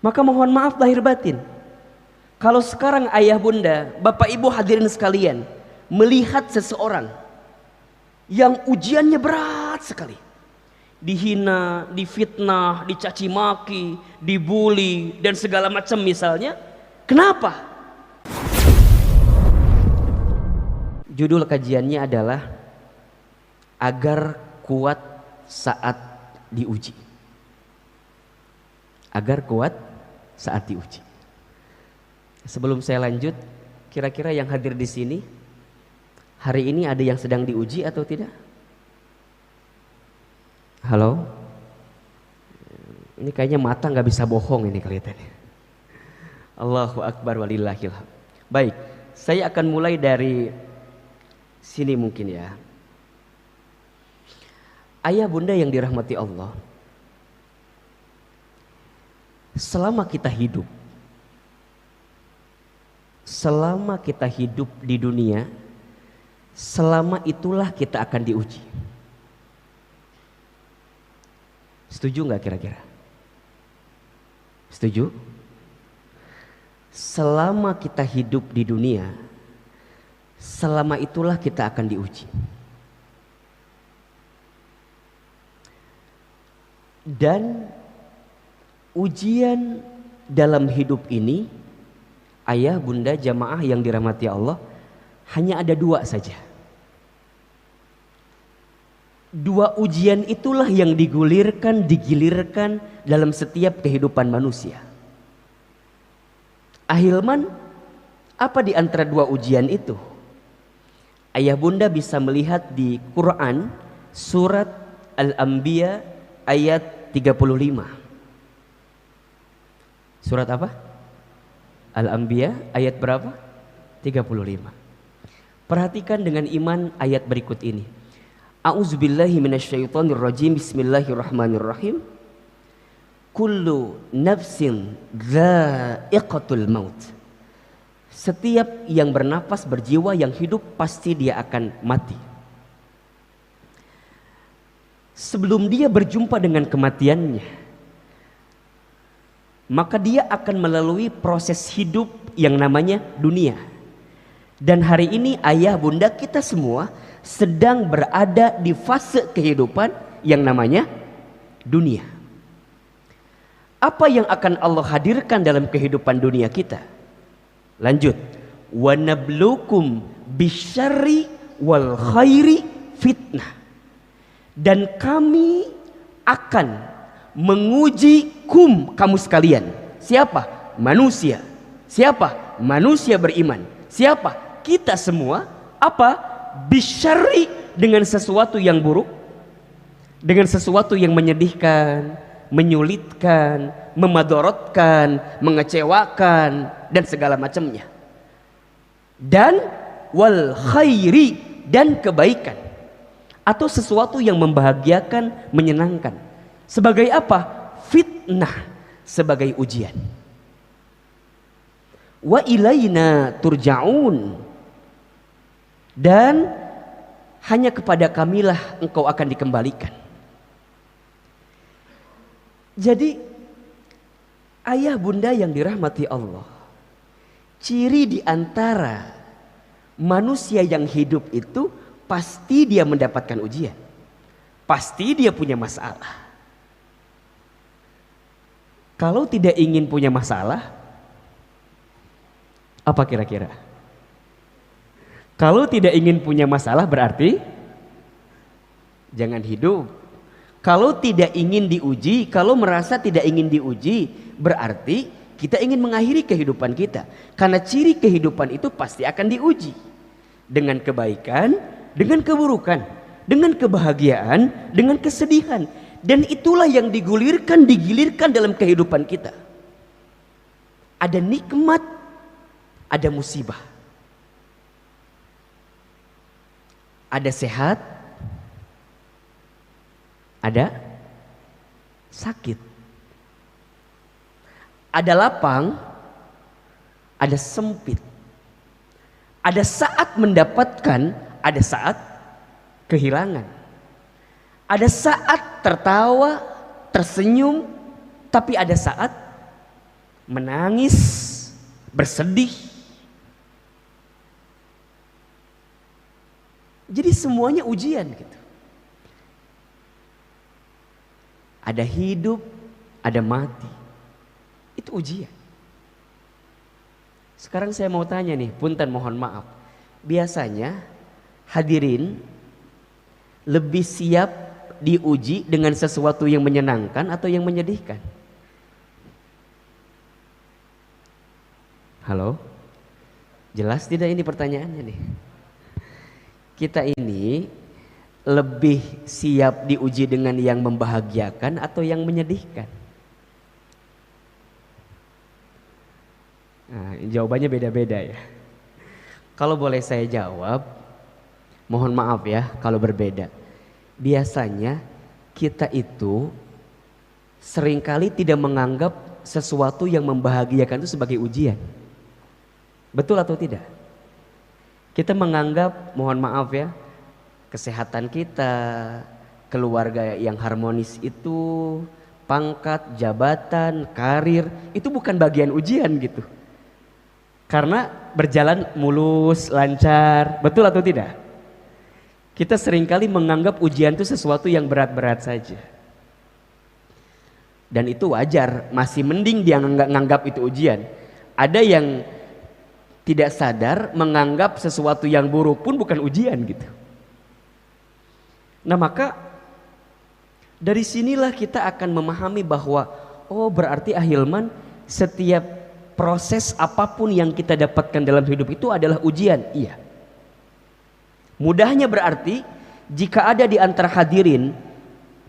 Maka mohon maaf lahir batin, kalau sekarang ayah bunda, bapak ibu hadirin sekalian, melihat seseorang yang ujiannya berat sekali, dihina, difitnah, dicaci maki, dibully dan segala macam misalnya, kenapa? Judul kajiannya adalah agar kuat saat diuji. Agar kuat saat diuji. Sebelum saya lanjut, kira-kira yang hadir di sini hari ini ada yang sedang diuji atau tidak? Halo? Ini kayaknya mata nggak bisa bohong ini kelihatannya. Allahu Akbar walillahil hamd. Baik, saya akan mulai dari sini mungkin ya. Ayah bunda yang dirahmati Allah, selama kita hidup di dunia, selama itulah kita akan diuji. Setuju nggak kira-kira? Setuju? Selama kita hidup di dunia, selama itulah kita akan diuji. Dan ujian dalam hidup ini, ayah bunda jamaah yang dirahmati Allah, hanya ada dua saja. Dua ujian itulah yang digulirkan, digilirkan dalam setiap kehidupan manusia. Ahilman, apa di antara dua ujian itu? Ayah bunda bisa melihat di Quran surat Al-Anbiya ayat 35. Surat apa? Al-Anbiya ayat berapa? 35. Perhatikan dengan iman ayat berikut ini. A'udzubillahi minasyaitonirrajim. Bismillahirrahmanirrahim. Kullu nafsin dha'iqatul maut. Setiap yang bernapas, berjiwa, yang hidup pasti dia akan mati. Sebelum dia berjumpa dengan kematiannya, maka dia akan melalui proses hidup yang namanya dunia. Dan hari ini ayah bunda kita semua sedang berada di fase kehidupan yang namanya dunia. Apa yang akan Allah hadirkan dalam kehidupan dunia kita? Lanjut. Wa nablukum bisyarri wal khairi fitnah. Dan kami akan menguji kamu sekalian. Siapa? Manusia. Siapa? Manusia beriman. Siapa? Kita semua. Apa? Bisyarri, dengan sesuatu yang buruk, dengan sesuatu yang menyedihkan, menyulitkan, memadorotkan, mengecewakan dan segala macamnya. Dan wal khairi, dan kebaikan atau sesuatu yang membahagiakan, menyenangkan. Sebagai apa? Fitnah, sebagai ujian. Wa ilaina turja'un. Dan hanya kepada kamilah engkau akan dikembalikan. Jadi ayah bunda yang dirahmati Allah, ciri di antara manusia yang hidup itu pasti dia mendapatkan ujian. Pasti dia punya masalah. Kalau tidak ingin punya masalah, apa kira-kira? Kalau tidak ingin punya masalah berarti jangan hidup. Kalau tidak ingin diuji, kalau merasa tidak ingin diuji, berarti kita ingin mengakhiri kehidupan kita. Karena ciri kehidupan itu pasti akan diuji. Dengan kebaikan, dengan keburukan, dengan kebahagiaan, dengan kesedihan. Dan itulah yang digulirkan, digilirkan dalam kehidupan kita. Ada nikmat, ada musibah. Ada sehat, ada sakit, ada lapang, ada sempit, ada saat mendapatkan, ada saat kehilangan, ada saat tertawa, tersenyum, tapi ada saat menangis, bersedih. Jadi semuanya ujian gitu. Ada hidup, ada mati. Itu ujian. Sekarang saya mau tanya nih, punten mohon maaf. Biasanya hadirin lebih siap diuji dengan sesuatu yang menyenangkan atau yang menyedihkan? Halo? Jelas tidak ini pertanyaannya nih? Kita ini lebih siap diuji dengan yang membahagiakan atau yang menyedihkan? Nah, jawabannya beda-beda ya. Kalau boleh saya jawab, mohon maaf ya kalau berbeda. Biasanya kita itu seringkali tidak menganggap sesuatu yang membahagiakan itu sebagai ujian. Betul atau tidak? Kita menganggap, mohon maaf ya, kesehatan kita, keluarga yang harmonis itu, pangkat, jabatan, karir, itu bukan bagian ujian gitu. Karena berjalan mulus, lancar, betul atau tidak? Kita seringkali menganggap ujian itu sesuatu yang berat-berat saja. Dan itu wajar, masih mending dia nganggap itu ujian. Ada yang tidak sadar menganggap sesuatu yang buruk pun bukan ujian gitu. Nah maka dari sinilah kita akan memahami bahwa oh berarti ahilman setiap proses apapun yang kita dapatkan dalam hidup itu adalah ujian. Iya. Mudahnya berarti jika ada di antara hadirin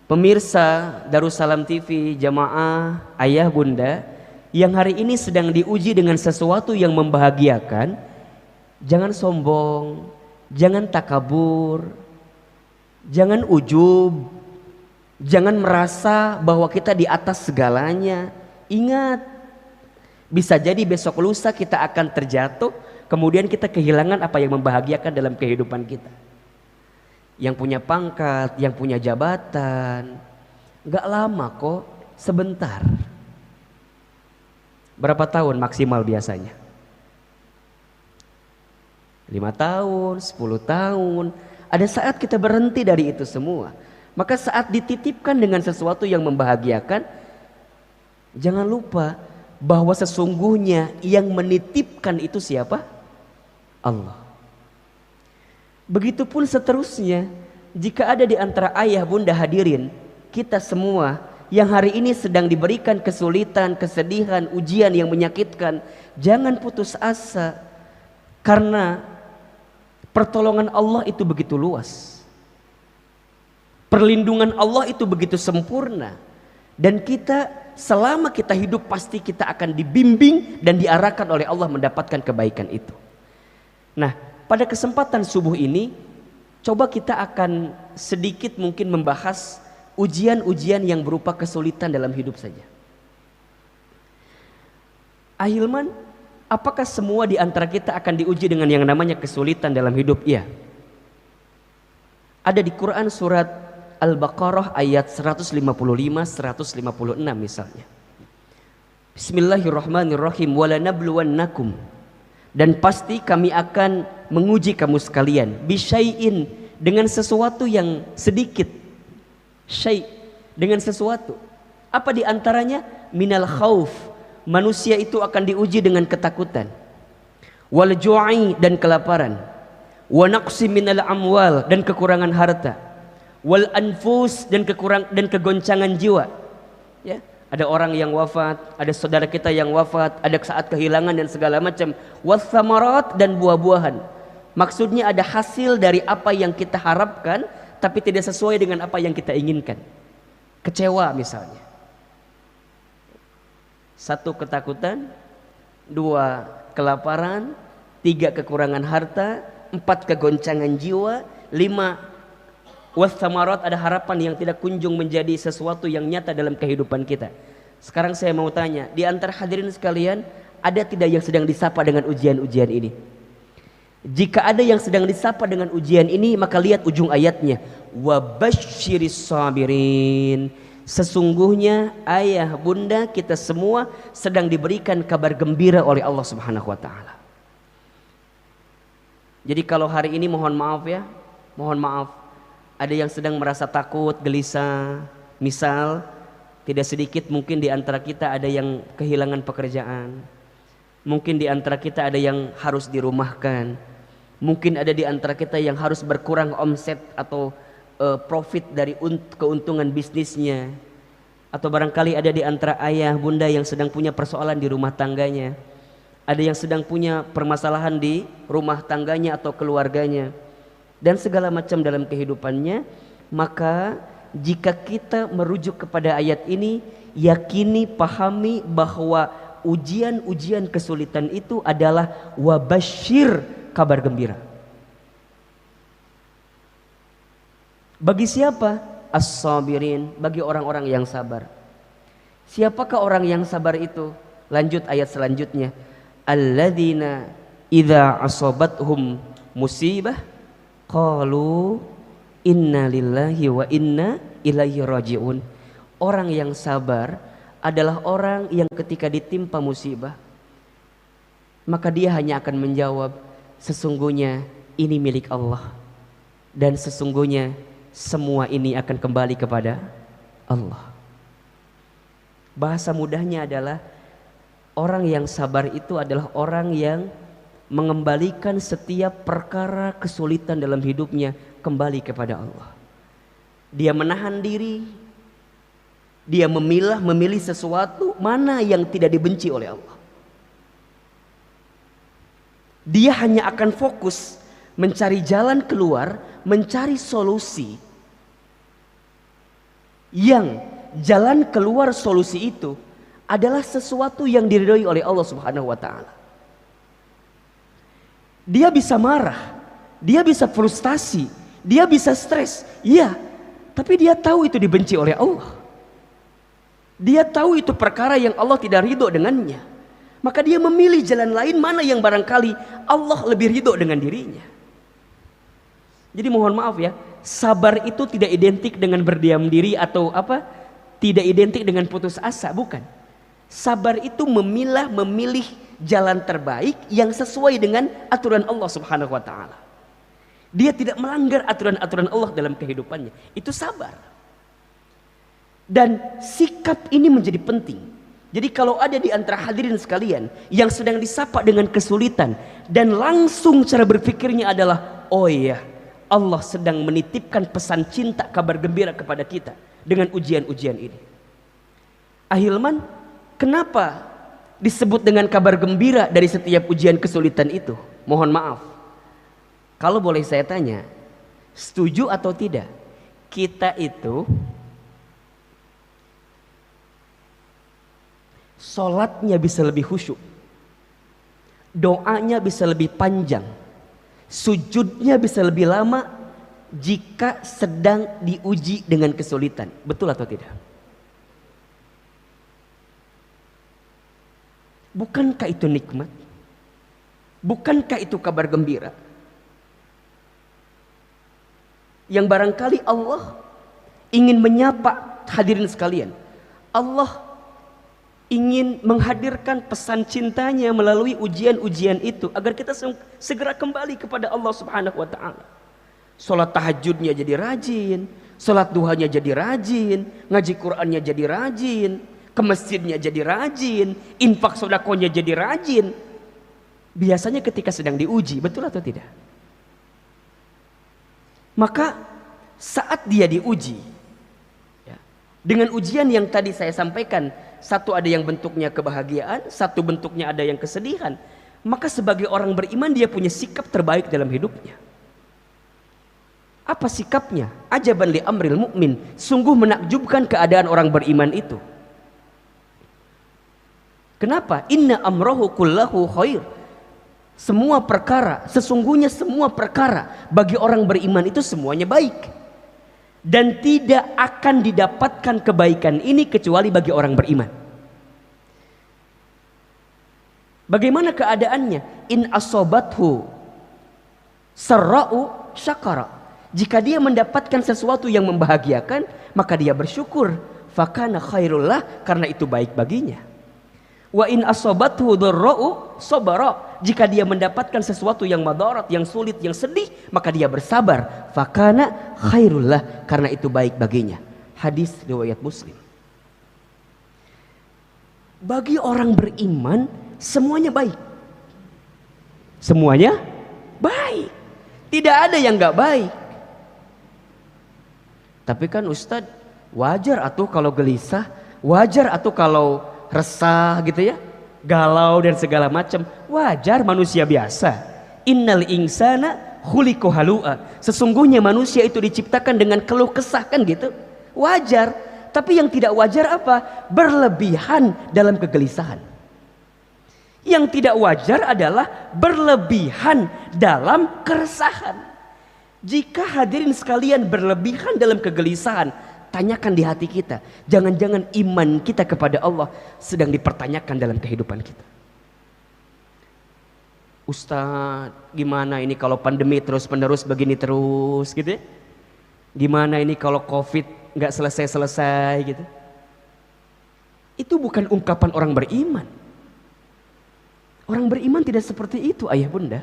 pemirsa Darussalam TV, jamaah, ayah bunda yang hari ini sedang diuji dengan sesuatu yang membahagiakan, jangan sombong, jangan takabur, jangan ujub, jangan merasa bahwa kita di atas segalanya. Ingat, bisa jadi besok lusa kita akan terjatuh, kemudian kita kehilangan apa yang membahagiakan dalam kehidupan kita. Yang punya pangkat, yang punya jabatan, gak lama kok, sebentar. Berapa tahun maksimal biasanya? 5 tahun, 10 tahun. Ada saat kita berhenti dari itu semua. Maka saat dititipkan dengan sesuatu yang membahagiakan, jangan lupa bahwa sesungguhnya yang menitipkan itu siapa? Allah. Begitupun seterusnya, jika ada di antara ayah bunda hadirin, kita semua yang hari ini sedang diberikan kesulitan, kesedihan, ujian yang menyakitkan, jangan putus asa. Karena pertolongan Allah itu begitu luas. Perlindungan Allah itu begitu sempurna. Dan kita selama kita hidup pasti kita akan dibimbing dan diarahkan oleh Allah mendapatkan kebaikan itu. Nah, pada kesempatan subuh ini coba kita akan sedikit mungkin membahas ujian-ujian yang berupa kesulitan dalam hidup saja. Ahilman, apakah semua di antara kita akan diuji dengan yang namanya kesulitan dalam hidup? Iya. Ada di Quran surat Al-Baqarah ayat 155, 156 misalnya. Bismillahirrahmanirrahim. Walanabluwannakum, dan pasti kami akan menguji kamu sekalian, bisyai'in, dengan sesuatu yang sedikit. Syai' dengan sesuatu. Apa di antaranya? Minal khauf, manusia itu akan diuji dengan ketakutan. Wal ju'i, dan kelaparan. Wa naqsi minal amwal, dan kekurangan harta. Wal anfus, dan kegoncangan jiwa. Ya, ada orang yang wafat, ada saudara kita yang wafat, ada saat kehilangan dan segala macam. Was samarat, dan buah-buahan. Maksudnya ada hasil dari apa yang kita harapkan tapi tidak sesuai dengan apa yang kita inginkan. Kecewa misalnya. 1 ketakutan, 2 kelaparan, 3 kekurangan harta, 4 kegoncangan jiwa, 5 wassamarat, ada harapan yang tidak kunjung menjadi sesuatu yang nyata dalam kehidupan kita. Sekarang saya mau tanya, di antara hadirin sekalian, ada tidak yang sedang disapa dengan ujian-ujian ini? Jika ada yang sedang disapa dengan ujian ini, maka lihat ujung ayatnya. Wa basyiris sabirin. Sesungguhnya ayah bunda kita semua sedang diberikan kabar gembira oleh Allah Subhanahu wa taala. Jadi kalau hari ini mohon maaf ya, mohon maaf, ada yang sedang merasa takut, gelisah. Misal tidak sedikit mungkin di antara kita ada yang kehilangan pekerjaan. Mungkin di antara kita ada yang harus dirumahkan. Mungkin ada di antara kita yang harus berkurang omset atau profit dari keuntungan bisnisnya. Atau barangkali ada di antara ayah bunda yang sedang punya persoalan di rumah tangganya. Ada yang sedang punya permasalahan di rumah tangganya atau keluarganya. Dan segala macam dalam kehidupannya. Maka jika kita merujuk kepada ayat ini, yakini, pahami bahwa ujian-ujian kesulitan itu adalah wabasyir, kabar gembira. Bagi siapa? As-sabirin, bagi orang-orang yang sabar. Siapakah orang yang sabar itu? Lanjut ayat selanjutnya. Alladzina idza asabathum musibah qalu inna lillahi wa inna ilaihi rajiun. Orang yang sabar adalah orang yang ketika ditimpa musibah, maka dia hanya akan menjawab, sesungguhnya ini milik Allah, dan sesungguhnya semua ini akan kembali kepada Allah. Bahasa mudahnya adalah orang yang sabar itu adalah orang yang mengembalikan setiap perkara kesulitan dalam hidupnya kembali kepada Allah. Dia menahan diri, dia memilih sesuatu mana yang tidak dibenci oleh Allah. Dia hanya akan fokus mencari jalan keluar, mencari solusi yang jalan keluar solusi itu adalah sesuatu yang diridhoi oleh Allah Subhanahu wa taala. Dia bisa marah, dia bisa frustasi, dia bisa stres, iya, tapi dia tahu itu dibenci oleh Allah. Dia tahu itu perkara yang Allah tidak ridho dengannya. Maka dia memilih jalan lain mana yang barangkali Allah lebih ridho dengan dirinya. Jadi mohon maaf ya, sabar itu tidak identik dengan berdiam diri atau apa? Tidak identik dengan putus asa, bukan. Sabar itu memilih jalan terbaik yang sesuai dengan aturan Allah Subhanahu wa taala. Dia tidak melanggar aturan-aturan Allah dalam kehidupannya. Itu sabar. Dan sikap ini menjadi penting. Jadi kalau ada di antara hadirin sekalian yang sedang disapa dengan kesulitan dan langsung cara berpikirnya adalah, oh iya, Allah sedang menitipkan pesan cinta, kabar gembira kepada kita dengan ujian-ujian ini. Ahilman, kenapa disebut dengan kabar gembira dari setiap ujian kesulitan itu? Mohon maaf, kalau boleh saya tanya, setuju atau tidak? Kita itu sholatnya bisa lebih khusyuk, doanya bisa lebih panjang, sujudnya bisa lebih lama jika sedang diuji dengan kesulitan. Betul atau tidak? Bukankah itu nikmat? Bukankah itu kabar gembira? Yang barangkali Allah ingin menyapa hadirin sekalian. Allah ingin menghadirkan pesan cintanya melalui ujian-ujian itu agar kita segera kembali kepada Allah Subhanahu wa taala. Salat tahajudnya jadi rajin, salat duhanya jadi rajin, ngaji Qur'annya jadi rajin, ke masjidnya jadi rajin, infak sedekahnya jadi rajin. Biasanya ketika sedang diuji, betul atau tidak? Maka saat dia diuji ya, dengan ujian yang tadi saya sampaikan, satu ada yang bentuknya kebahagiaan, satu bentuknya ada yang kesedihan, maka sebagai orang beriman dia punya sikap terbaik dalam hidupnya. Apa sikapnya? Ajaban li amril mu'min, sungguh menakjubkan keadaan orang beriman itu. Kenapa? Inna amrohu kullahu khair. Semua perkara, sesungguhnya semua perkara bagi orang beriman itu semuanya baik. Dan tidak akan didapatkan kebaikan ini kecuali bagi orang beriman. Bagaimana keadaannya? In asobathu sarra'u syakara. Jika dia mendapatkan sesuatu yang membahagiakan, maka dia bersyukur. fakana khairullah, karena itu baik baginya. Wa in asobathu dharra'u sabara, jika dia mendapatkan sesuatu yang madarat, yang sulit, yang sedih, maka dia bersabar, fakana khairullah, karena itu baik baginya. Hadis riwayat Muslim. Bagi orang beriman semuanya baik. Semuanya baik. Tidak ada yang gak baik. Tapi kan Ustadz, wajar atuh kalau gelisah, wajar atuh kalau resah gitu ya, galau dan segala macam, wajar, manusia biasa. Innal insana khuliqa halu'a, sesungguhnya manusia itu diciptakan dengan keluh kesah, kan gitu, wajar. Tapi yang tidak wajar apa? Berlebihan dalam kegelisahan. Yang tidak wajar adalah berlebihan dalam keresahan. Jika hadirin sekalian berlebihan dalam kegelisahan, tanyakan di hati kita, jangan-jangan iman kita kepada Allah sedang dipertanyakan dalam kehidupan kita. Ustadz, gimana ini kalau pandemi terus-menerus begini terus gitu ya? Gimana ini kalau COVID nggak selesai-selesai gitu? Itu bukan ungkapan orang beriman. Orang beriman tidak seperti itu, ayah bunda.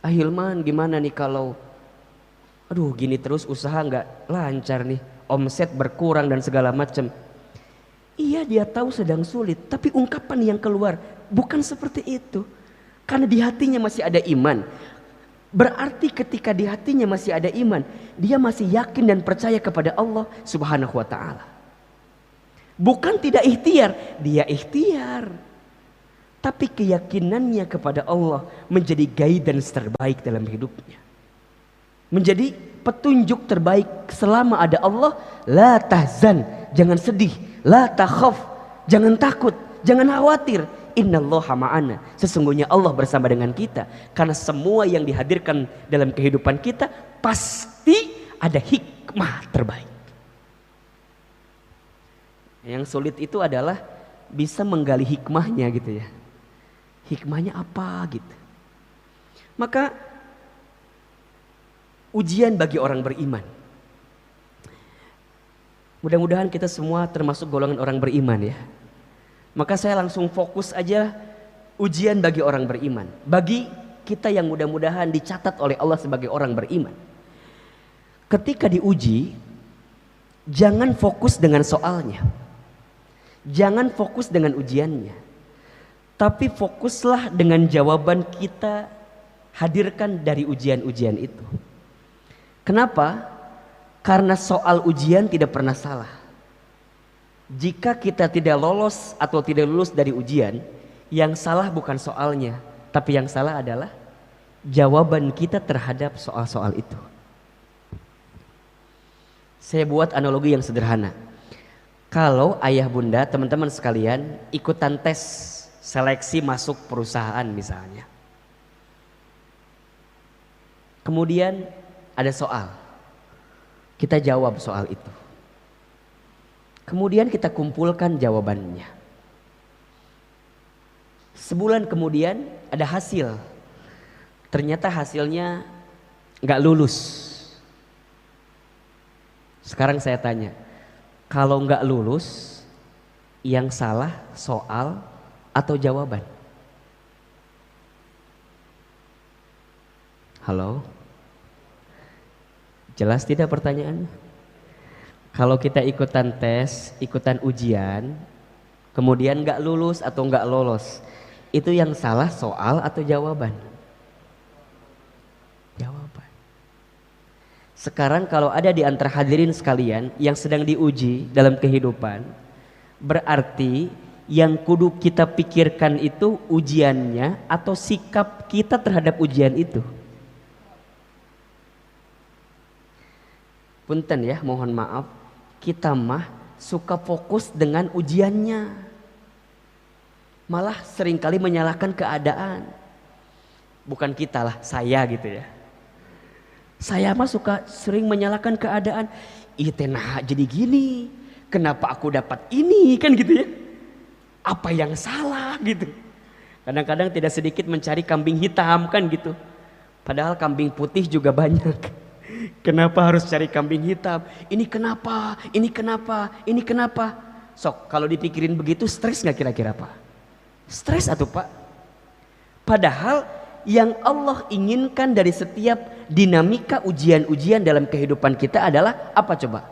Ahilman, gimana nih kalau aduh gini terus usaha nggak lancar nih, omset berkurang dan segala macam. Iya, dia tahu sedang sulit, tapi ungkapan yang keluar bukan seperti itu. Karena di hatinya masih ada iman. Berarti ketika di hatinya masih ada iman, dia masih yakin dan percaya kepada Allah Subhanahu wa ta'ala. Bukan tidak ikhtiar, dia ikhtiar. Tapi keyakinannya kepada Allah menjadi guidance terbaik dalam hidupnya. Menjadi petunjuk terbaik selama ada Allah. La tahzan, jangan sedih. La takhaf, jangan takut, jangan khawatir. Innallaha ma'ana, sesungguhnya Allah bersama dengan kita. Karena semua yang dihadirkan dalam kehidupan kita pasti ada hikmah terbaik. Yang sulit itu adalah bisa menggali hikmahnya gitu ya. Hikmahnya apa gitu. Maka ujian bagi orang beriman. Mudah-mudahan kita semua termasuk golongan orang beriman ya. Maka saya langsung fokus aja ujian bagi orang beriman. Bagi kita yang mudah-mudahan dicatat oleh Allah sebagai orang beriman. Ketika diuji, jangan fokus dengan soalnya. Jangan fokus dengan ujiannya. Tapi fokuslah dengan jawaban kita hadirkan dari ujian-ujian itu. Kenapa? Karena soal ujian tidak pernah salah. Jika kita tidak lolos atau tidak lulus dari ujian, yang salah bukan soalnya, tapi yang salah adalah jawaban kita terhadap soal-soal itu. Saya buat analogi yang sederhana. Kalau ayah bunda, teman-teman sekalian ikutan tes seleksi masuk perusahaan misalnya. Kemudian ada soal. Kita jawab soal itu. Kemudian kita kumpulkan jawabannya. Sebulan kemudian ada hasil. Ternyata hasilnya nggak lulus. Sekarang saya tanya, kalau nggak lulus, yang salah soal atau jawaban? Halo? Jelas tidak pertanyaannya? Kalau kita ikutan tes, ikutan ujian, kemudian nggak lulus atau nggak lolos, itu yang salah soal atau jawaban? Jawaban. Sekarang kalau ada di antara hadirin sekalian yang sedang diuji dalam kehidupan, berarti yang kudu kita pikirkan itu ujiannya atau sikap kita terhadap ujian itu. Punten ya, mohon maaf, kita mah suka fokus dengan ujiannya, malah seringkali menyalahkan keadaan. Bukan kita lah, saya gitu ya. Saya mah suka sering menyalahkan keadaan. Ih tenah jadi gini, kenapa aku dapat ini, kan gitu ya. Apa yang salah gitu. Kadang-kadang tidak sedikit mencari kambing hitam kan gitu. Padahal kambing putih juga banyak. Kenapa harus cari kambing hitam? Ini kenapa? Ini kenapa? Ini kenapa? Sok, kalau dipikirin begitu stres nggak kira-kira Pak? Stres atuh Pak. Padahal yang Allah inginkan dari setiap dinamika ujian-ujian dalam kehidupan kita adalah apa coba?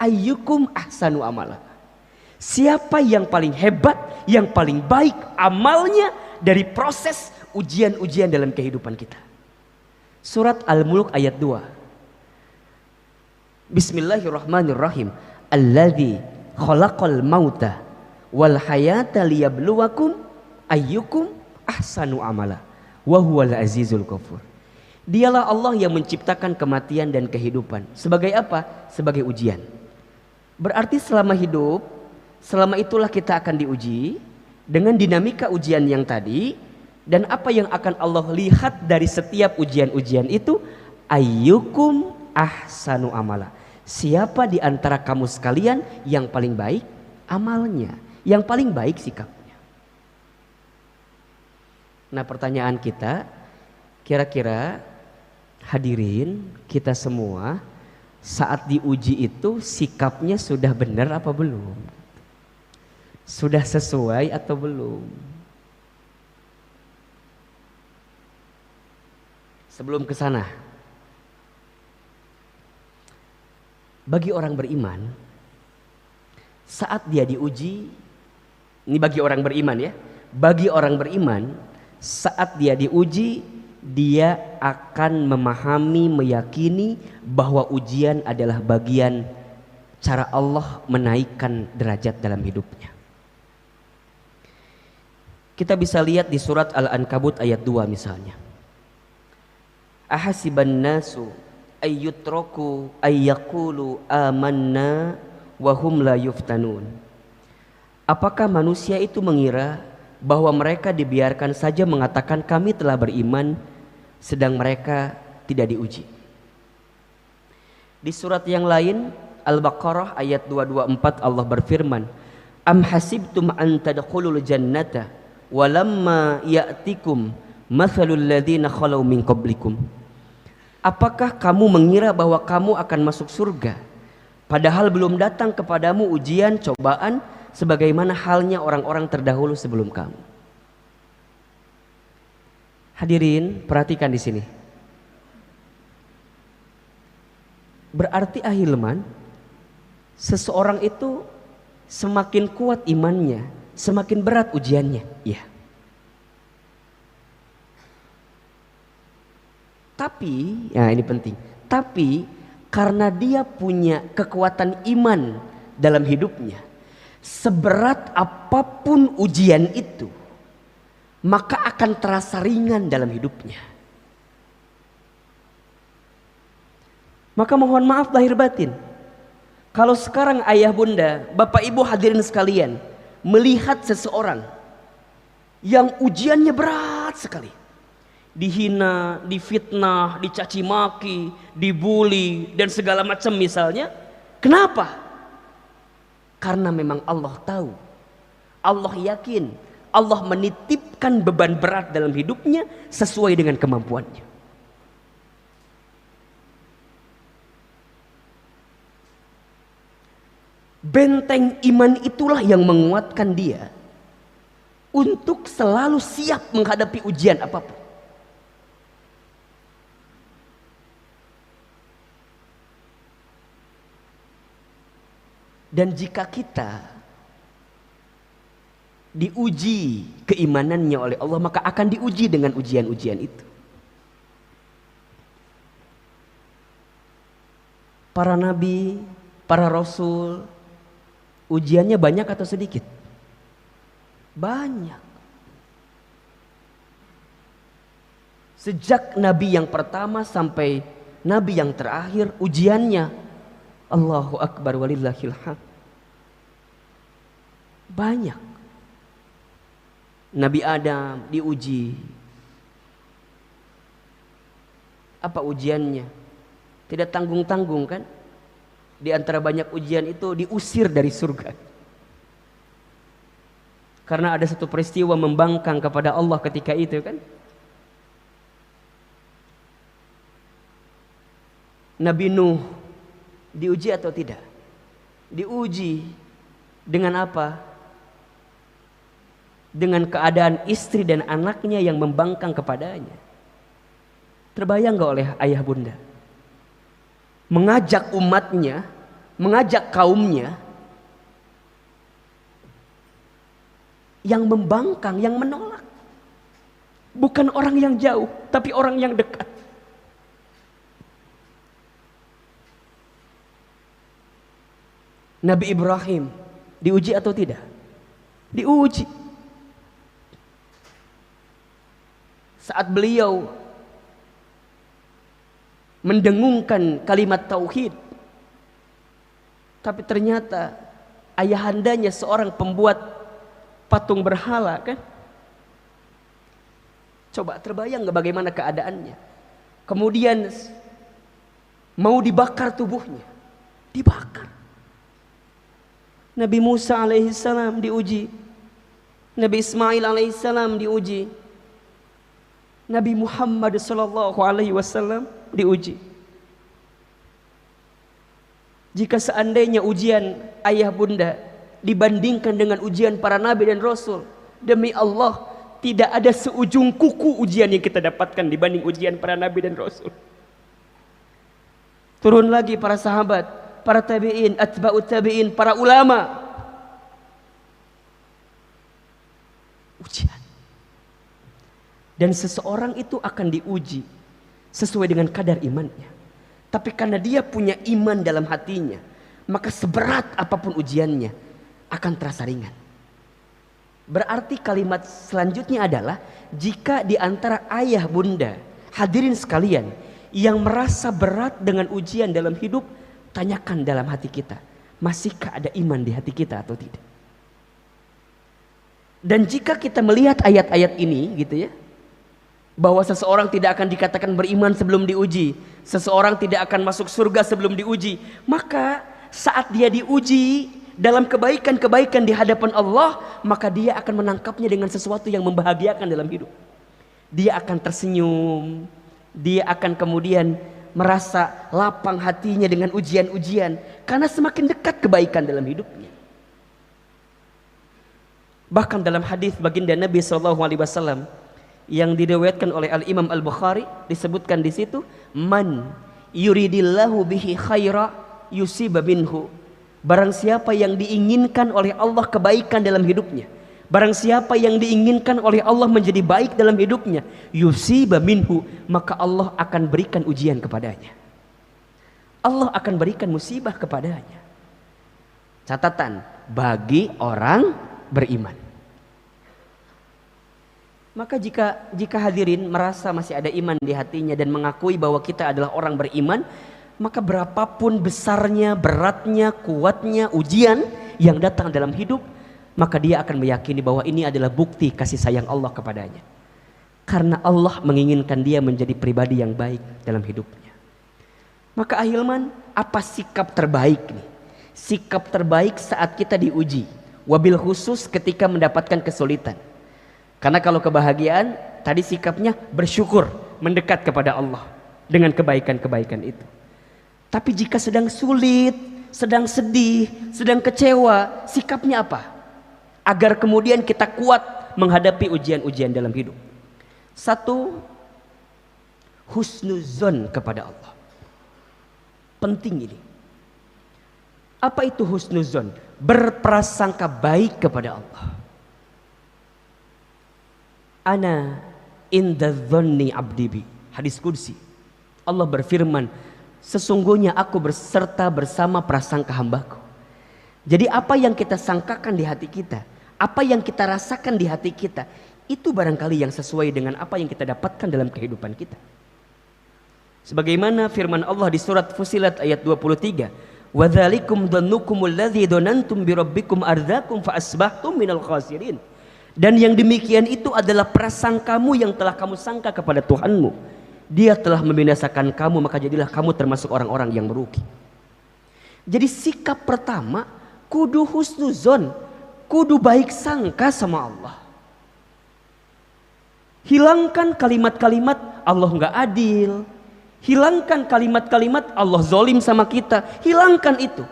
Ayyukum ahsanu amala. Siapa yang paling hebat, yang paling baik amalnya dari proses ujian-ujian dalam kehidupan kita. Surat Al-Mulk ayat 2. Bismillahirrahmanirrahim. Alladzi khalaqal mauta wal hayata liyabluwakum ayyukum ahsanu amala wa huwal azizul ghafur. Dialah Allah yang menciptakan kematian dan kehidupan. Sebagai apa? Sebagai ujian. Berarti selama hidup, selama itulah kita akan diuji dengan dinamika ujian yang tadi. Dan apa yang akan Allah lihat dari setiap ujian-ujian itu? Ayyukum ahsanu amala. Siapa di antara kamu sekalian yang paling baik amalnya, yang paling baik sikapnya. Nah, pertanyaan kita, kira-kira hadirin kita semua saat diuji itu sikapnya sudah benar apa belum? Sudah sesuai atau belum? Sebelum ke sana, bagi orang beriman, saat dia diuji, ini bagi orang beriman ya, bagi orang beriman, saat dia diuji, dia akan memahami, meyakini bahwa ujian adalah bagian cara Allah menaikkan derajat dalam hidupnya. Kita bisa lihat di surat Al-Ankabut ayat 2 misalnya. Ahasiban nasu ayyutraku ayyaqulu amanna wa hum la yuftanun. Apakah manusia itu mengira bahwa mereka dibiarkan saja mengatakan kami telah beriman sedang mereka tidak diuji? Di surat yang lain Al-Baqarah ayat 224 Allah berfirman, am hasibtum an tadkhulul jannata walamma ya'tikum mathalul ladzina khalau min qablikum. Apakah kamu mengira bahwa kamu akan masuk surga padahal belum datang kepadamu ujian, cobaan sebagaimana halnya orang-orang terdahulu sebelum kamu? Hadirin, perhatikan di sini. Berarti ahilman, seseorang itu semakin kuat imannya, semakin berat ujiannya. Ya. Tapi, ya ini penting. Tapi karena dia punya kekuatan iman dalam hidupnya, seberat apapun ujian itu, maka akan terasa ringan dalam hidupnya. Maka mohon maaf lahir batin, kalau sekarang ayah bunda, bapak ibu hadirin sekalian, melihat seseorang yang ujiannya berat sekali, dihina, difitnah, dicaci maki, dibully dan segala macam misalnya. Kenapa? Karena memang Allah tahu, Allah yakin, Allah menitipkan beban berat dalam hidupnya sesuai dengan kemampuannya. Benteng iman itulah yang menguatkan dia untuk selalu siap menghadapi ujian apapun. Dan jika kita diuji keimanannya oleh Allah, maka akan diuji dengan ujian-ujian itu. Para nabi, para rasul, ujiannya banyak atau sedikit? Banyak. Sejak nabi yang pertama sampai nabi yang terakhir, ujiannya Allahu Akbar walillahil hamd. Banyak. Nabi Adam diuji. Apa ujiannya? Tidak tanggung-tanggung kan? Di antara banyak ujian itu diusir dari surga. Karena ada satu peristiwa membangkang kepada Allah ketika itu kan? Nabi Nuh diuji atau tidak? Diuji. Dengan apa? Dengan keadaan istri dan anaknya yang membangkang kepadanya. Terbayang gak oleh ayah bunda? Mengajak umatnya, mengajak kaumnya yang membangkang, yang menolak. Bukan orang yang jauh, tapi orang yang dekat. Nabi Ibrahim diuji atau tidak? Diuji. Saat beliau mendengungkan kalimat tauhid, tapi ternyata ayahandanya seorang pembuat patung berhala, kan? Coba terbayang gak bagaimana keadaannya? Kemudian mau dibakar tubuhnya, dibakar. Nabi Musa alaihissalam diuji, Nabi Ismail alaihissalam diuji, Nabi Muhammad sallallahu alaihi wasallam diuji. Jika seandainya ujian ayah bunda dibandingkan dengan ujian para nabi dan rasul, demi Allah tidak ada seujung kuku ujian yang kita dapatkan dibanding ujian para nabi dan rasul. Turun lagi para sahabat, para tabi'in, atba'ut tabi'in, para ulama. Ujian. Dan seseorang itu akan diuji sesuai dengan kadar imannya. Tapi karena dia punya iman dalam hatinya, maka seberat apapun ujiannya akan terasa ringan. Berarti kalimat selanjutnya adalah, jika di antara ayah bunda, hadirin sekalian, yang merasa berat dengan ujian dalam hidup, tanyakan dalam hati kita, masihkah ada iman di hati kita atau tidak? Dan jika kita melihat ayat-ayat ini gitu ya, bahwa seseorang tidak akan dikatakan beriman sebelum diuji, seseorang tidak akan masuk surga sebelum diuji, maka saat dia diuji dalam kebaikan-kebaikan di hadapan Allah, maka dia akan menangkapnya dengan sesuatu yang membahagiakan dalam hidup. Dia akan tersenyum, dia akan kemudian merasa lapang hatinya dengan ujian-ujian, karena semakin dekat kebaikan dalam hidupnya. Bahkan dalam hadis baginda Nabi SAW yang diriwayatkan oleh Al-Imam Al-Bukhari, disebutkan di situ, man yuridillahu bihi khaira yusiba minhu. Barang siapa yang diinginkan oleh Allah kebaikan dalam hidupnya, barang siapa yang diinginkan oleh Allah menjadi baik dalam hidupnya, yusiba minhu, maka Allah akan berikan ujian kepadanya. Allah akan berikan musibah kepadanya. Catatan, bagi orang beriman. Maka jika hadirin merasa masih ada iman di hatinya dan mengakui bahwa kita adalah orang beriman, maka berapapun besarnya, beratnya, kuatnya ujian yang datang dalam hidup, maka dia akan meyakini bahwa ini adalah bukti kasih sayang Allah kepadanya. Karena Allah menginginkan dia menjadi pribadi yang baik dalam hidupnya. Maka ahilman, apa sikap terbaik nih? Sikap terbaik saat kita diuji, wabil khusus ketika mendapatkan kesulitan. Karena kalau kebahagiaan, tadi sikapnya bersyukur, mendekat kepada Allah dengan kebaikan-kebaikan itu. Tapi jika sedang sulit, sedang sedih, sedang kecewa, sikapnya apa? Agar kemudian kita kuat menghadapi ujian-ujian dalam hidup. Satu, husnuzon kepada Allah. Penting ini. Apa itu husnuzon? Berprasangka baik kepada Allah. Ana inda dzanni abdi bi. Hadis qudsi. Allah berfirman, sesungguhnya aku berserta bersama prasangka hambaku. Jadi apa yang kita sangkakan di hati kita, apa yang kita rasakan di hati kita, itu barangkali yang sesuai dengan apa yang kita dapatkan dalam kehidupan kita. Sebagaimana firman Allah di surat Fussilat ayat 23, wa dzalikum dhannukumul ladzi dhanantum bi rabbikum ardzakum fa asbahtum minal khasirin. Dan yang demikian itu adalah prasangkamu yang telah kamu sangka kepada Tuhanmu. Dia telah membinasakan kamu, maka jadilah kamu termasuk orang-orang yang merugi. Jadi sikap pertama, kudu husnuzon, kudu baik sangka sama Allah. Hilangkan kalimat-kalimat Allah nggak adil, Hilangkan kalimat-kalimat Allah zolim sama kita. Hilangkan itu.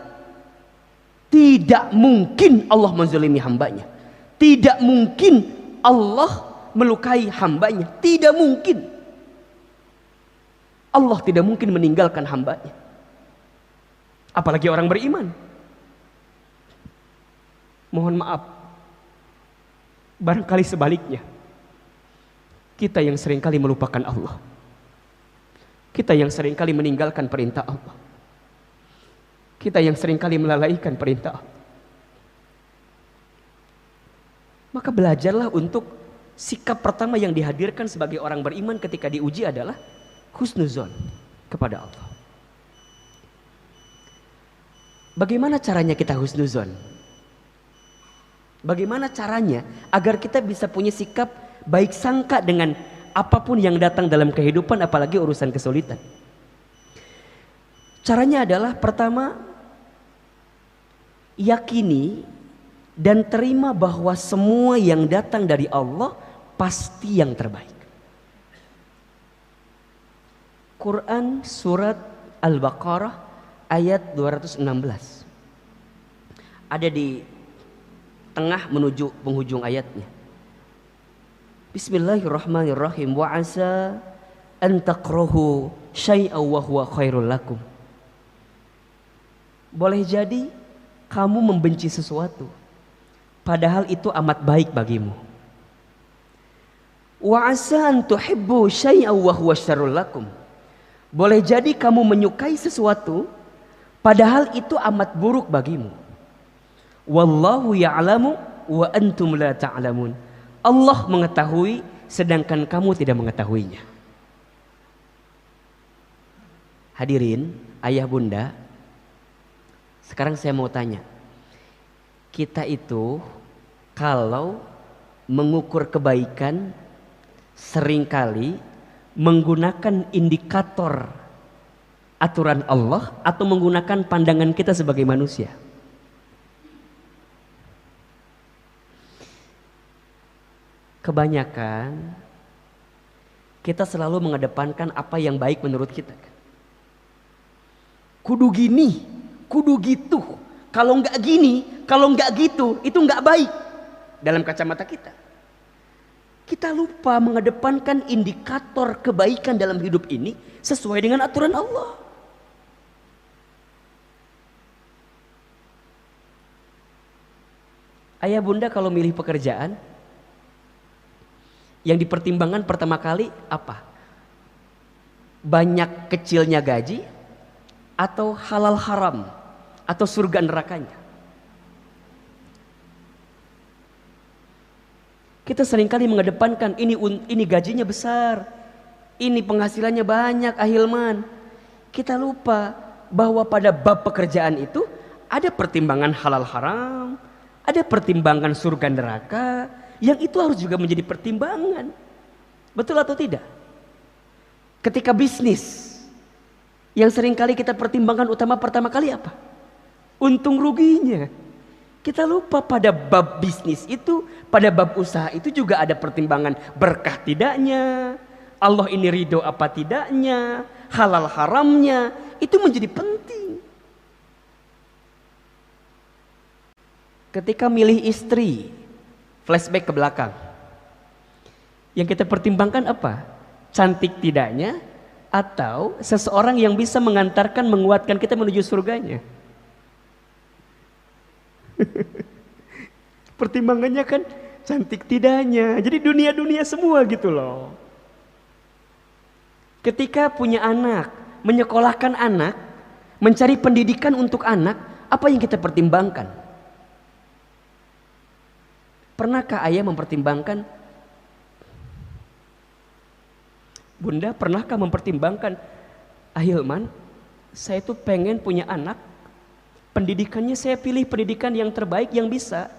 Tidak mungkin Allah menzalimi hambanya. Tidak mungkin Allah melukai hambanya. Tidak mungkin. Allah tidak mungkin meninggalkan hambanya. Apalagi orang beriman. Mohon maaf. Barangkali sebaliknya. Kita yang seringkali melupakan Allah. Kita yang seringkali meninggalkan perintah Allah. Kita yang seringkali melalaikan perintah Allah. Maka belajarlah untuk sikap pertama yang dihadirkan sebagai orang beriman ketika diuji adalah husnuzon kepada Allah. Bagaimana caranya kita husnuzon? Bagaimana caranya agar kita bisa punya sikap baik sangka dengan apapun yang datang dalam kehidupan, apalagi urusan kesulitan? Caranya adalah pertama, yakini dan terima bahwa semua yang datang dari Allah pasti yang terbaik. Quran surat Al-Baqarah ayat 216. Ada di tengah menuju penghujung ayatnya. Bismillahirrahmanirrahim. Wa asa an takrahu syai'aw wa huwa khairul lakum. Boleh jadi kamu membenci sesuatu padahal itu amat baik bagimu. Wa asa an tuhibbu syai'aw wa huwa syarrul lakum. Boleh jadi kamu menyukai sesuatu padahal itu amat buruk bagimu. Wallahu ya'lamu wa antum la ta'lamun. Allah mengetahui sedangkan kamu tidak mengetahuinya. Hadirin, ayah bunda, sekarang saya mau tanya. Kita itu kalau mengukur kebaikan seringkali menggunakan indikator aturan Allah atau menggunakan pandangan kita sebagai manusia. Kebanyakan kita selalu mengedepankan apa yang baik menurut kita. Kudu gini, kudu gitu. Kalau nggak gini, kalau nggak gitu, itu nggak baik dalam kacamata kita. Kita lupa mengedepankan indikator kebaikan dalam hidup ini sesuai dengan aturan Allah. Ayah bunda kalau milih pekerjaan, yang dipertimbangkan pertama kali apa? Banyak kecilnya gaji atau halal haram atau surga nerakanya? Kita seringkali mengedepankan ini gajinya besar, ini penghasilannya banyak, ahilman. Kita lupa bahwa pada bab pekerjaan itu ada pertimbangan halal haram, ada pertimbangan surga neraka, yang itu harus juga menjadi pertimbangan. Betul atau tidak? Ketika bisnis, yang seringkali kita pertimbangkan utama pertama kali apa? Untung ruginya. Kita lupa pada bab bisnis itu, pada bab usaha itu juga ada pertimbangan berkah tidaknya, Allah ini ridho apa tidaknya, halal haramnya, itu menjadi penting. Ketika milih istri, flashback ke belakang, yang kita pertimbangkan apa? Cantik tidaknya, atau seseorang yang bisa mengantarkan, menguatkan kita menuju surganya. Pertimbangannya kan cantik tidaknya, jadi dunia-dunia semua gitu loh. Ketika punya anak, menyekolahkan anak, mencari pendidikan untuk anak, apa yang kita pertimbangkan? Pernahkah ayah mempertimbangkan? Bunda, pernahkah mempertimbangkan? Ahilman, saya tuh pengen punya anak, pendidikannya saya pilih pendidikan yang terbaik yang bisa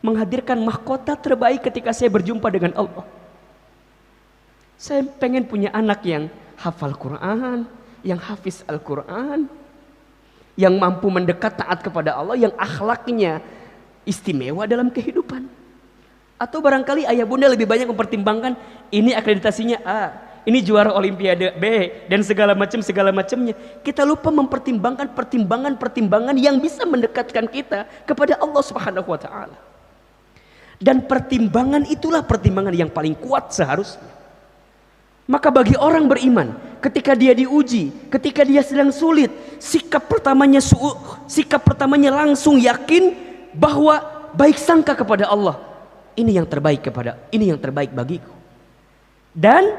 menghadirkan mahkota terbaik ketika saya berjumpa dengan Allah. Saya pengen punya anak yang hafal Quran, yang hafiz Al-Quran, yang mampu mendekat taat kepada Allah, yang akhlaknya istimewa dalam kehidupan. Atau barangkali ayah bunda lebih banyak mempertimbangkan ini akreditasinya A, ini juara olimpiade B dan segala macamnya. Kita lupa mempertimbangkan pertimbangan yang bisa mendekatkan kita kepada Allah Subhanahu wa taala. Dan pertimbangan itulah pertimbangan yang paling kuat seharusnya. Maka bagi orang beriman, ketika dia diuji, ketika dia sedang sulit, sikap pertamanya langsung yakin bahwa baik sangka kepada Allah. Ini yang terbaik bagiku. Dan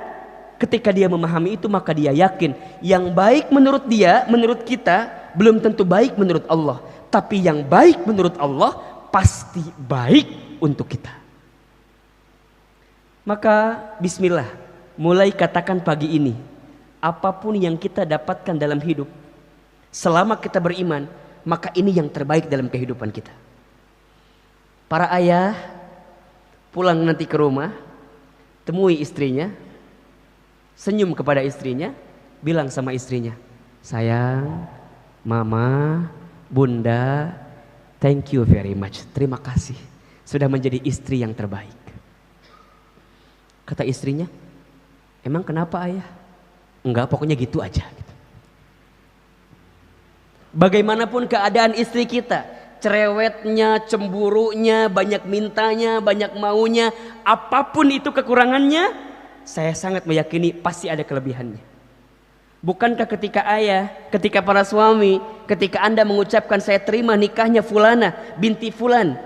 ketika dia memahami itu, maka dia yakin yang baik menurut dia, menurut kita belum tentu baik menurut Allah, tapi yang baik menurut Allah pasti baik untuk kita. Maka bismillah, mulai katakan pagi ini, apapun yang kita dapatkan dalam hidup, selama kita beriman, maka ini yang terbaik dalam kehidupan kita. Para ayah pulang nanti ke rumah, temui istrinya, senyum kepada istrinya, bilang sama istrinya, sayang, mama, bunda, thank you very much, terima kasih sudah menjadi istri yang terbaik. Kata istrinya, emang kenapa ayah? Enggak, pokoknya gitu aja. Bagaimanapun keadaan istri kita, cerewetnya, cemburunya, banyak mintanya, banyak maunya, apapun itu kekurangannya, saya sangat meyakini pasti ada kelebihannya. Bukankah ketika para suami, ketika Anda mengucapkan saya terima nikahnya fulana binti fulan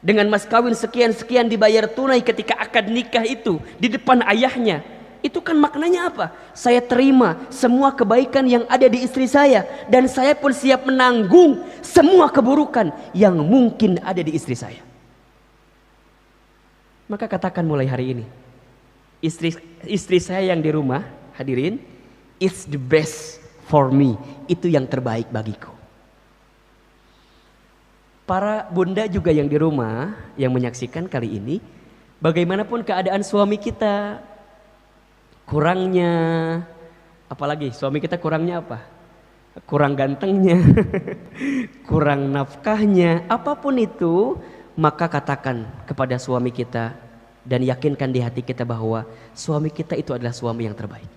dengan mas kawin sekian-sekian dibayar tunai ketika akad nikah itu di depan ayahnya, itu kan maknanya apa? Saya terima semua kebaikan yang ada di istri saya, dan saya pun siap menanggung semua keburukan yang mungkin ada di istri saya. Maka katakan mulai hari ini, istri saya yang di rumah, hadirin, it's the best for me, itu yang terbaik bagiku. Para bunda juga yang di rumah yang menyaksikan kali ini, bagaimanapun keadaan suami kita, kurangnya, apalagi suami kita kurangnya apa? Kurang gantengnya, kurang nafkahnya, apapun itu, maka katakan kepada suami kita dan yakinkan di hati kita bahwa suami kita itu adalah suami yang terbaik.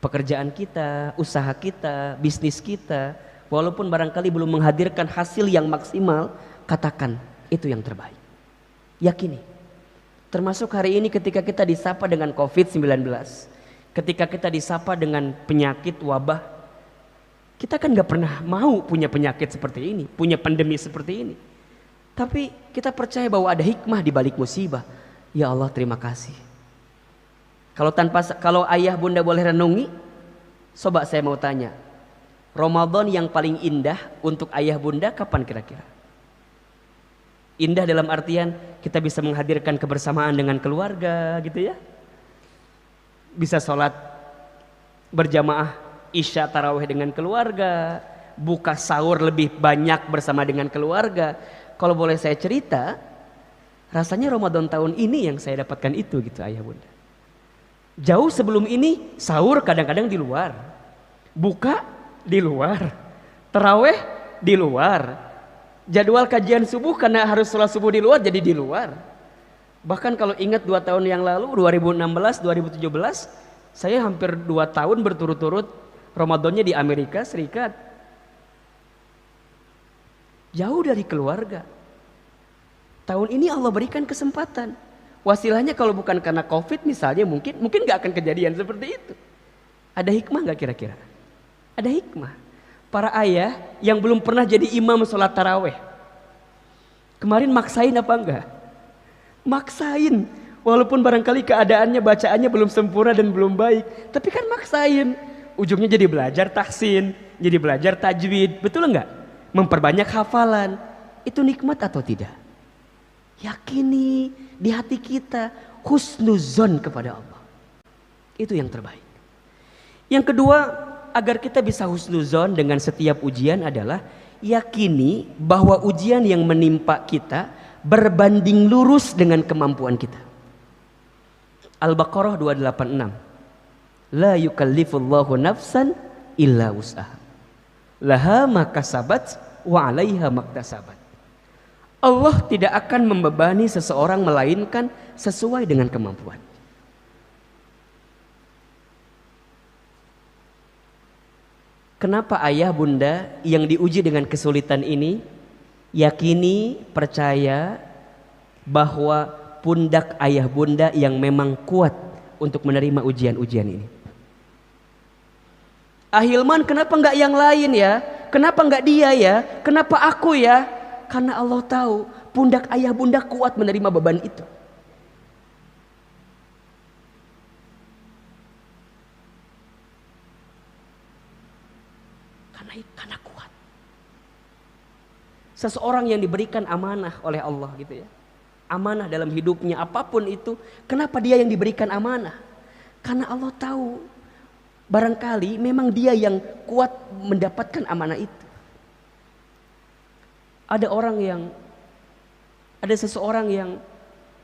Pekerjaan kita, usaha kita, bisnis kita, walaupun barangkali belum menghadirkan hasil yang maksimal, katakan itu yang terbaik. Yakini. Termasuk hari ini ketika kita disapa dengan COVID-19, ketika kita disapa dengan penyakit wabah, kita kan gak pernah mau punya penyakit seperti ini, punya pandemi seperti ini. Tapi kita percaya bahwa ada hikmah di balik musibah. Ya Allah, terima kasih. Kalau ayah bunda boleh renungi, coba saya mau tanya, Ramadan yang paling indah untuk ayah bunda kapan kira-kira? Indah dalam artian kita bisa menghadirkan kebersamaan dengan keluarga gitu ya. Bisa sholat berjamaah isya tarawih dengan keluarga, buka sahur lebih banyak bersama dengan keluarga. Kalau boleh saya cerita, rasanya Ramadan tahun ini yang saya dapatkan itu gitu ayah bunda. Jauh sebelum ini sahur kadang-kadang di luar, buka di luar, tarawih di luar, jadwal kajian subuh karena harus sholat subuh di luar jadi di luar. Bahkan kalau ingat 2 tahun yang lalu 2016, 2017 saya hampir 2 tahun berturut-turut Ramadannya di Amerika Serikat, jauh dari keluarga. Tahun ini Allah berikan kesempatan. Wasilahnya kalau bukan karena COVID misalnya mungkin gak akan kejadian seperti itu. Ada hikmah gak kira-kira? Ada hikmah. Para ayah yang belum pernah jadi imam sholat taraweh, kemarin maksain apa enggak? Maksain. Walaupun barangkali keadaannya, bacaannya belum sempurna dan belum baik, tapi kan maksain. Ujungnya jadi belajar tahsin, jadi belajar tajwid, betul enggak? Memperbanyak hafalan. Itu nikmat atau tidak? Yakini di hati kita husnuzon kepada Allah. Itu yang terbaik. Yang kedua, agar kita bisa husnuzon dengan setiap ujian adalah yakini bahwa ujian yang menimpa kita berbanding lurus dengan kemampuan kita. Al-Baqarah 286. La yukallifullahu nafsan illa wus'aha. Laha ma kasabat wa 'alaiha maktasabat. Allah tidak akan membebani seseorang melainkan sesuai dengan kemampuan. Kenapa ayah bunda yang diuji dengan kesulitan ini yakini, percaya bahwa pundak ayah bunda yang memang kuat untuk menerima ujian-ujian ini. Ahilman, kenapa nggak yang lain ya? Kenapa nggak dia ya? Kenapa aku ya? Karena Allah tahu pundak ayah bunda kuat menerima beban itu. Karena kuat. Seseorang yang diberikan amanah oleh Allah gitu ya. Amanah dalam hidupnya apapun itu. Kenapa dia yang diberikan amanah? Karena Allah tahu barangkali memang dia yang kuat mendapatkan amanah itu. Ada seseorang yang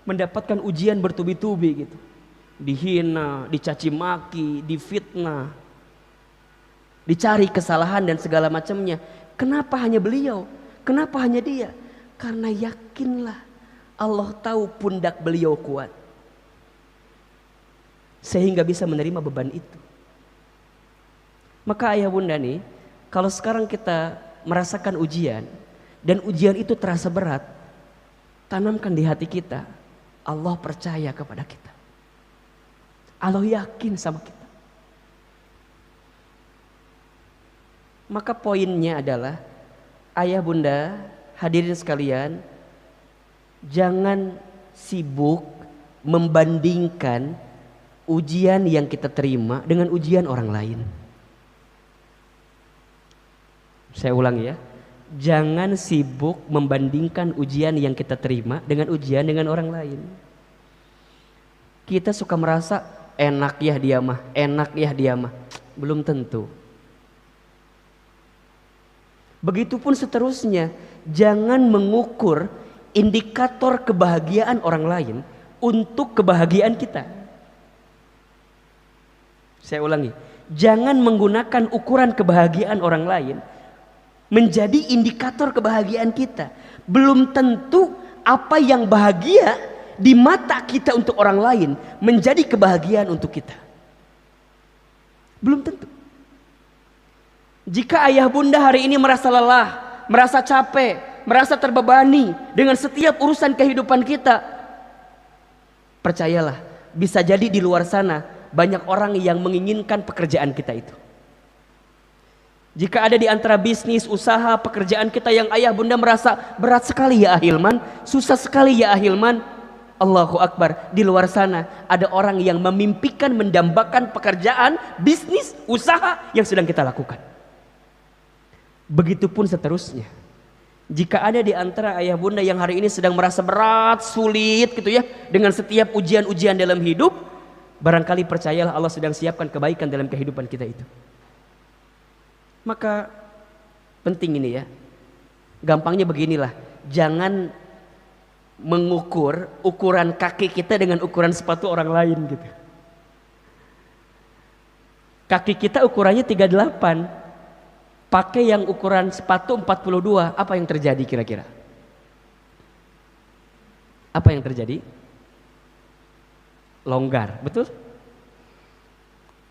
mendapatkan ujian bertubi-tubi gitu. Dihina, dicaci maki, difitnah, dicari kesalahan dan segala macamnya. Kenapa hanya beliau? Kenapa hanya dia? Karena yakinlah Allah tahu pundak beliau kuat, sehingga bisa menerima beban itu. Maka ayah bunda nih, kalau sekarang kita merasakan ujian dan ujian itu terasa berat, tanamkan di hati kita, Allah percaya kepada kita, Allah yakin sama kita. Maka poinnya adalah, ayah bunda hadirin sekalian, jangan sibuk membandingkan ujian yang kita terima dengan ujian orang lain. Saya ulangi ya, jangan sibuk membandingkan ujian yang kita terima dengan ujian dengan orang lain. Kita suka merasa enak ya dia mah, enak ya dia mah. Belum tentu. Begitupun seterusnya, jangan mengukur indikator kebahagiaan orang lain untuk kebahagiaan kita. Saya ulangi, jangan menggunakan ukuran kebahagiaan orang lain menjadi indikator kebahagiaan kita. Belum tentu apa yang bahagia di mata kita untuk orang lain menjadi kebahagiaan untuk kita. Belum tentu. Jika ayah bunda hari ini merasa lelah, merasa capek, merasa terbebani dengan setiap urusan kehidupan kita, percayalah, bisa jadi di luar sana banyak orang yang menginginkan pekerjaan kita itu. Jika ada di antara bisnis, usaha, pekerjaan kita yang ayah bunda merasa berat sekali ya Ahilman, susah sekali ya Ahilman, Allahu Akbar, di luar sana ada orang yang memimpikan, mendambakan pekerjaan, bisnis, usaha yang sedang kita lakukan. Begitupun seterusnya. Jika ada di antara ayah bunda yang hari ini sedang merasa berat, sulit gitu ya, dengan setiap ujian-ujian dalam hidup, barangkali percayalah Allah sedang siapkan kebaikan dalam kehidupan kita itu. Maka penting ini ya, gampangnya beginilah, jangan mengukur ukuran kaki kita dengan ukuran sepatu orang lain gitu. Kaki kita ukurannya 38, pakai yang ukuran sepatu 42, apa yang terjadi kira-kira? Apa yang terjadi? Longgar, betul?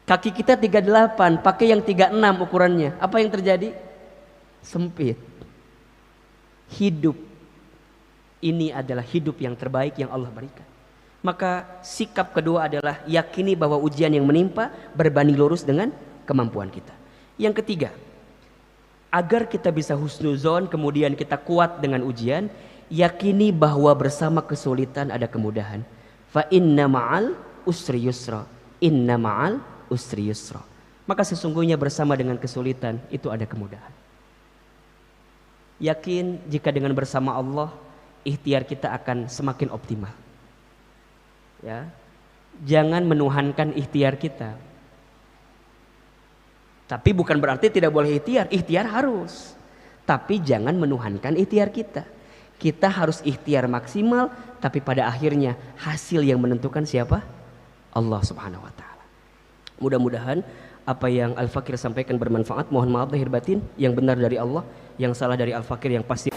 Kaki kita 38, pakai yang 36 ukurannya, apa yang terjadi? Sempit. Hidup ini adalah hidup yang terbaik yang Allah berikan. Maka sikap kedua adalah yakini bahwa ujian yang menimpa berbanding lurus dengan kemampuan kita. Yang ketiga, agar kita bisa husnuzon, kemudian kita kuat dengan ujian, yakini bahwa bersama kesulitan ada kemudahan. Fa inna ma'al usri yusra, inna ma'al usri yusra. Maka sesungguhnya bersama dengan kesulitan itu ada kemudahan. Yakin jika dengan bersama Allah, ikhtiar kita akan semakin optimal. Ya, jangan menuhankan ikhtiar kita. Tapi bukan berarti tidak boleh ikhtiar, ikhtiar harus. Tapi jangan menuhankan ikhtiar kita. Kita harus ikhtiar maksimal, tapi pada akhirnya hasil yang menentukan siapa? Allah Subhanahu wa taala. Mudah-mudahan apa yang Al-Fakir sampaikan bermanfaat. Mohon maaf lahir batin, yang benar dari Allah, yang salah dari Al-Fakir yang pasti